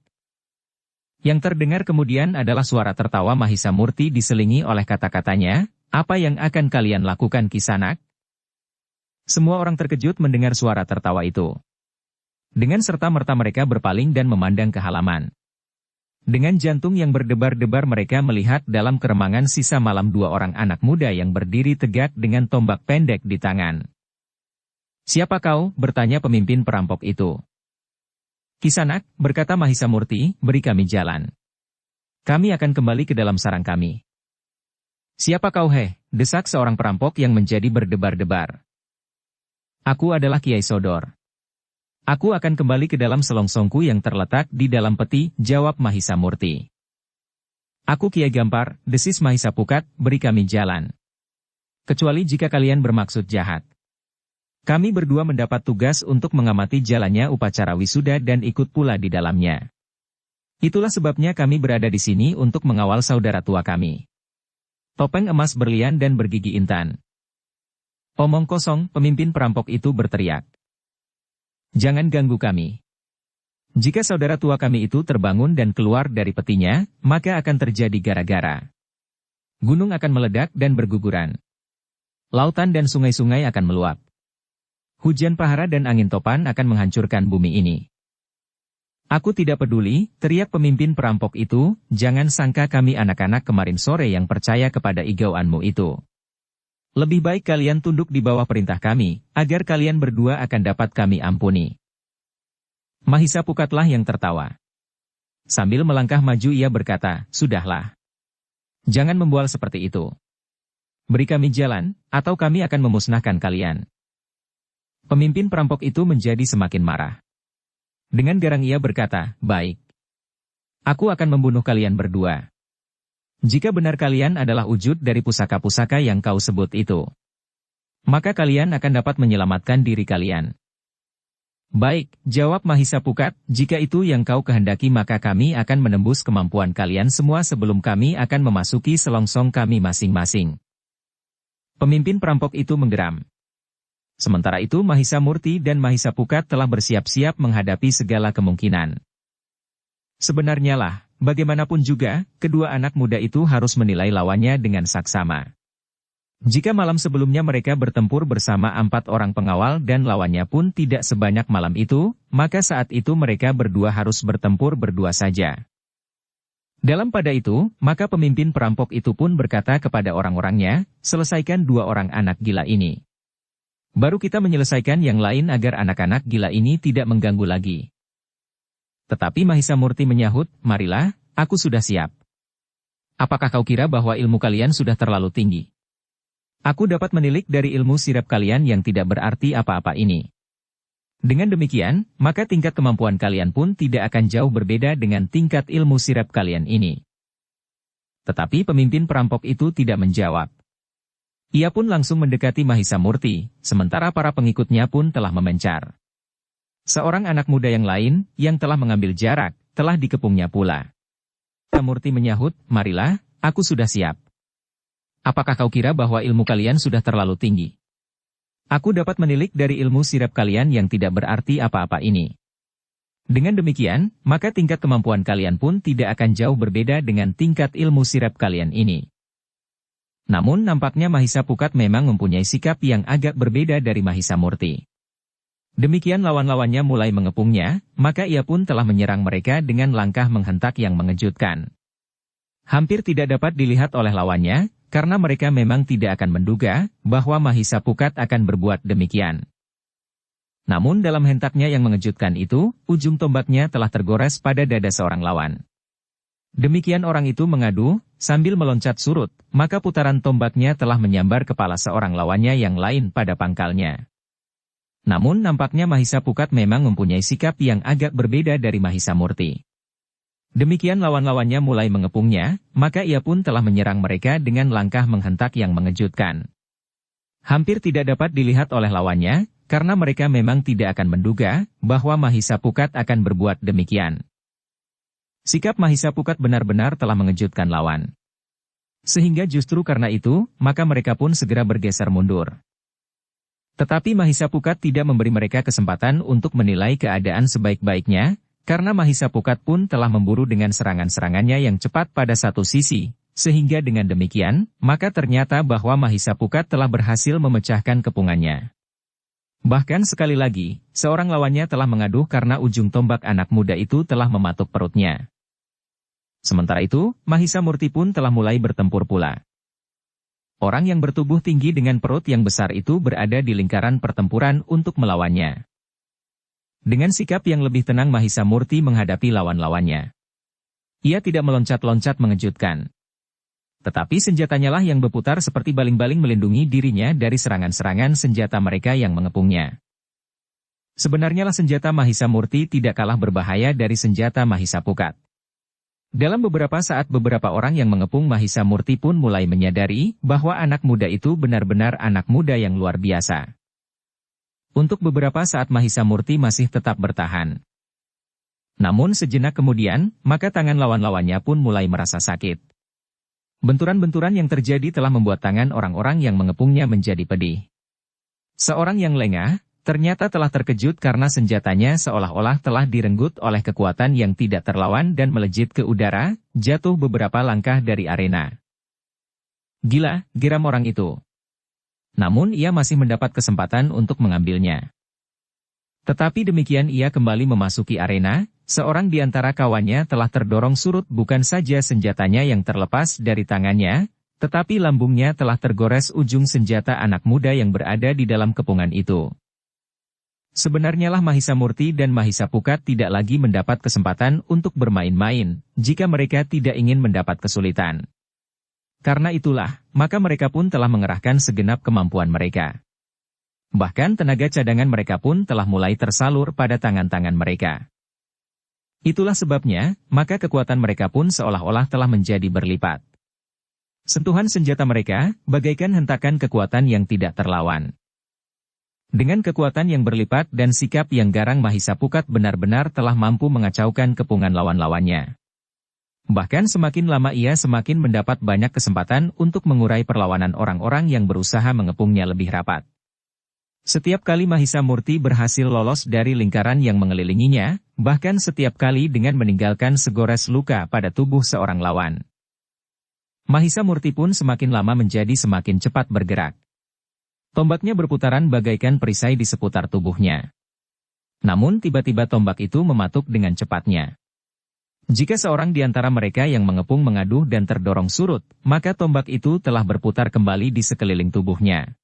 Yang terdengar kemudian adalah suara tertawa Mahisa Murti diselingi oleh kata-katanya, "Apa yang akan kalian lakukan Kisanak?" Semua orang terkejut mendengar suara tertawa itu. Dengan serta-merta mereka berpaling dan memandang ke halaman. Dengan jantung yang berdebar-debar mereka melihat dalam keremangan sisa malam 2 orang anak muda yang berdiri tegak dengan tombak pendek di tangan. "Siapa kau?" bertanya pemimpin perampok itu. "Kisanak," berkata Mahisa Murti, "beri kami jalan. Kami akan kembali ke dalam sarang kami." "Siapa kau desak seorang perampok yang menjadi berdebar-debar. "Aku adalah Kiai Sodor. Aku akan kembali ke dalam selongsongku yang terletak di dalam peti," jawab Mahisa Murti. "Aku Kiai Gampar," desis Mahisa Pukat, "beri kami jalan. Kecuali jika kalian bermaksud jahat. Kami berdua mendapat tugas untuk mengamati jalannya upacara wisuda dan ikut pula di dalamnya. Itulah sebabnya kami berada di sini untuk mengawal saudara tua kami." Topeng emas berlian dan bergigi intan. "Omong kosong," pemimpin perampok itu berteriak. "Jangan ganggu kami. Jika saudara tua kami itu terbangun dan keluar dari petinya, maka akan terjadi gara-gara. Gunung akan meledak dan berguguran. Lautan dan sungai-sungai akan meluap. Hujan pahara dan angin topan akan menghancurkan bumi ini." "Aku tidak peduli," teriak pemimpin perampok itu, "jangan sangka kami anak-anak kemarin sore yang percaya kepada igauanmu itu. Lebih baik kalian tunduk di bawah perintah kami, agar kalian berdua akan dapat kami ampuni." Mahisa Pukatlah yang tertawa. Sambil melangkah maju ia berkata, "Sudahlah. Jangan membual seperti itu. Beri kami jalan, atau kami akan memusnahkan kalian." Pemimpin perampok itu menjadi semakin marah. Dengan garang ia berkata, "Baik. Aku akan membunuh kalian berdua. Jika benar kalian adalah wujud dari pusaka-pusaka yang kau sebut itu, maka kalian akan dapat menyelamatkan diri kalian." "Baik," jawab Mahisa Pukat, "jika itu yang kau kehendaki maka kami akan menembus kemampuan kalian semua sebelum kami akan memasuki selongsong kami masing-masing." Pemimpin perampok itu menggeram. Sementara itu Mahisa Murti dan Mahisa Pukat telah bersiap-siap menghadapi segala kemungkinan. Sebenarnya lah, bagaimanapun juga, kedua anak muda itu harus menilai lawannya dengan saksama. Jika malam sebelumnya mereka bertempur bersama 4 orang pengawal dan lawannya pun tidak sebanyak malam itu, maka saat itu mereka berdua harus bertempur berdua saja. Dalam pada itu, maka pemimpin perampok itu pun berkata kepada orang-orangnya, "Selesaikan 2 orang anak gila ini. Baru kita menyelesaikan yang lain agar anak-anak gila ini tidak mengganggu lagi." Tetapi Mahisa Murti menyahut, "Marilah, aku sudah siap. Apakah kau kira bahwa ilmu kalian sudah terlalu tinggi? Aku dapat menilik dari ilmu sirap kalian yang tidak berarti apa-apa ini. Dengan demikian, maka tingkat kemampuan kalian pun tidak akan jauh berbeda dengan tingkat ilmu sirap kalian ini." Tetapi pemimpin perampok itu tidak menjawab. Ia pun langsung mendekati Mahisa Murti, sementara para pengikutnya pun telah memencar. Seorang anak muda yang lain, yang telah mengambil jarak, telah dikepungnya pula. Mahisa Murti menyahut, "Marilah, aku sudah siap. Apakah kau kira bahwa ilmu kalian sudah terlalu tinggi? Aku dapat menilik dari ilmu sirap kalian yang tidak berarti apa-apa ini. Dengan demikian, maka tingkat kemampuan kalian pun tidak akan jauh berbeda dengan tingkat ilmu sirap kalian ini. Namun nampaknya Mahisa Pukat memang mempunyai sikap yang agak berbeda dari Mahisa Murti. Demikian lawan-lawannya mulai mengepungnya, maka ia pun telah menyerang mereka dengan langkah menghentak yang mengejutkan. Hampir tidak dapat dilihat oleh lawannya, karena mereka memang tidak akan menduga bahwa Mahisa Pukat akan berbuat demikian. Namun dalam hentaknya yang mengejutkan itu, ujung tombaknya telah tergores pada dada seorang lawan. Demikian orang itu mengadu, sambil meloncat surut, maka putaran tombaknya telah menyambar kepala seorang lawannya yang lain pada pangkalnya. Namun nampaknya Mahisa Pukat memang mempunyai sikap yang agak berbeda dari Mahisa Murti. Demikian lawan-lawannya mulai mengepungnya, maka ia pun telah menyerang mereka dengan langkah menghentak yang mengejutkan. Hampir tidak dapat dilihat oleh lawannya, karena mereka memang tidak akan menduga bahwa Mahisa Pukat akan berbuat demikian. Sikap Mahisa Pukat benar-benar telah mengejutkan lawan. Sehingga justru karena itu, maka mereka pun segera bergeser mundur. Tetapi Mahisa Pukat tidak memberi mereka kesempatan untuk menilai keadaan sebaik-baiknya, karena Mahisa Pukat pun telah memburu dengan serangan-serangannya yang cepat pada satu sisi, sehingga dengan demikian, maka ternyata bahwa Mahisa Pukat telah berhasil memecahkan kepungannya. Bahkan sekali lagi, seorang lawannya telah mengaduh karena ujung tombak anak muda itu telah mematuk perutnya. Sementara itu, Mahisa Murti pun telah mulai bertempur pula. Orang yang bertubuh tinggi dengan perut yang besar itu berada di lingkaran pertempuran untuk melawannya. Dengan sikap yang lebih tenang Mahisa Murti menghadapi lawan-lawannya. Ia tidak meloncat-loncat mengejutkan. Tetapi senjatanya lah yang berputar seperti baling-baling melindungi dirinya dari serangan-serangan senjata mereka yang mengepungnya. Sebenarnya lah senjata Mahisa Murti tidak kalah berbahaya dari senjata Mahisa Pukat. Dalam beberapa saat beberapa orang yang mengepung Mahisa Murti pun mulai menyadari bahwa anak muda itu benar-benar anak muda yang luar biasa. Untuk beberapa saat Mahisa Murti masih tetap bertahan. Namun sejenak kemudian, maka tangan lawan-lawannya pun mulai merasa sakit. Benturan-benturan yang terjadi telah membuat tangan orang-orang yang mengepungnya menjadi pedih. Seorang yang lengah, ternyata telah terkejut karena senjatanya seolah-olah telah direnggut oleh kekuatan yang tidak terlawan dan melejit ke udara, jatuh beberapa langkah dari arena. Gila, geram orang itu. Namun ia masih mendapat kesempatan untuk mengambilnya. Tetapi demikian ia kembali memasuki arena, seorang di antara kawannya telah terdorong surut bukan saja senjatanya yang terlepas dari tangannya, tetapi lambungnya telah tergores ujung senjata anak muda yang berada di dalam kepungan itu. Sebenarnya lah Mahisa Murti dan Mahisa Pukat tidak lagi mendapat kesempatan untuk bermain-main, jika mereka tidak ingin mendapat kesulitan. Karena itulah, maka mereka pun telah mengerahkan segenap kemampuan mereka. Bahkan tenaga cadangan mereka pun telah mulai tersalur pada tangan-tangan mereka. Itulah sebabnya, maka kekuatan mereka pun seolah-olah telah menjadi berlipat. Sentuhan senjata mereka, bagaikan hentakan kekuatan yang tidak terlawan. Dengan kekuatan yang berlipat dan sikap yang garang Mahisa Pukat benar-benar telah mampu mengacaukan kepungan lawan-lawannya. Bahkan semakin lama ia semakin mendapat banyak kesempatan untuk mengurai perlawanan orang-orang yang berusaha mengepungnya lebih rapat. Setiap kali Mahisa Murti berhasil lolos dari lingkaran yang mengelilinginya, bahkan setiap kali dengan meninggalkan segores luka pada tubuh seorang lawan. Mahisa Murti pun semakin lama menjadi semakin cepat bergerak. Tombaknya berputaran bagaikan perisai di seputar tubuhnya. Namun tiba-tiba tombak itu mematuk dengan cepatnya. Jika seorang di antara mereka yang mengepung mengaduh dan terdorong surut, maka tombak itu telah berputar kembali di sekeliling tubuhnya.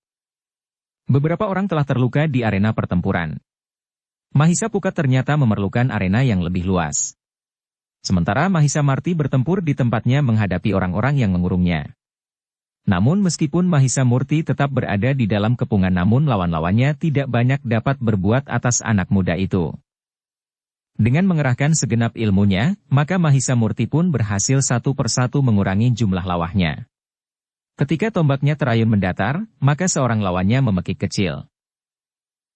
Beberapa orang telah terluka di arena pertempuran. Mahisa Pukat ternyata memerlukan arena yang lebih luas. Sementara Mahisa Murti bertempur di tempatnya menghadapi orang-orang yang mengurungnya. Namun meskipun Mahisa Murti tetap berada di dalam kepungan namun lawan-lawannya tidak banyak dapat berbuat atas anak muda itu. Dengan mengerahkan segenap ilmunya, maka Mahisa Murti pun berhasil satu persatu mengurangi jumlah lawahnya. Ketika tombaknya terayun mendatar, maka seorang lawannya memekik kecil.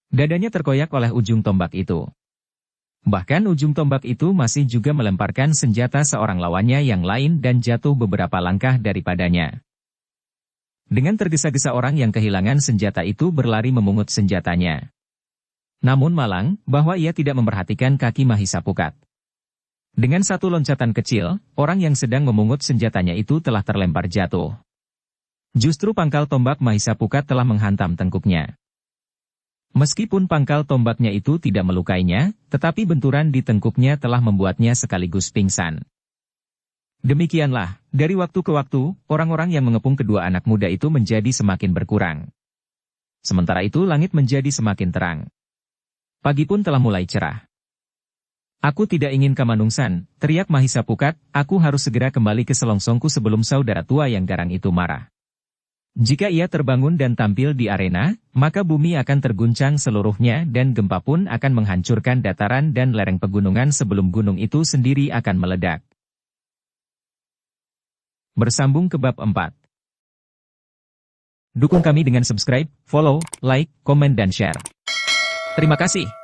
Dadanya terkoyak oleh ujung tombak itu. Bahkan ujung tombak itu masih juga melemparkan senjata seorang lawannya yang lain dan jatuh beberapa langkah daripadanya. Dengan tergesa-gesa orang yang kehilangan senjata itu berlari memungut senjatanya. Namun malang, bahwa ia tidak memperhatikan kaki Mahisapukat. Dengan satu loncatan kecil, orang yang sedang memungut senjatanya itu telah terlempar jatuh. Justru pangkal tombak Mahisapukat telah menghantam tengkuknya. Meskipun pangkal tombaknya itu tidak melukainya, tetapi benturan di tengkuknya telah membuatnya sekaligus pingsan. Demikianlah, dari waktu ke waktu, orang-orang yang mengepung kedua anak muda itu menjadi semakin berkurang. Sementara itu langit menjadi semakin terang. Pagi pun telah mulai cerah. Aku tidak ingin Kamanungsan, teriak Mahisapukat, aku harus segera kembali ke selongsongku sebelum saudara tua yang garang itu marah. Jika ia terbangun dan tampil di arena, maka bumi akan terguncang seluruhnya dan gempa pun akan menghancurkan dataran dan lereng pegunungan sebelum gunung itu sendiri akan meledak. Bersambung ke bab 4. Dukung kami dengan subscribe, follow, like, komen dan share. Terima kasih.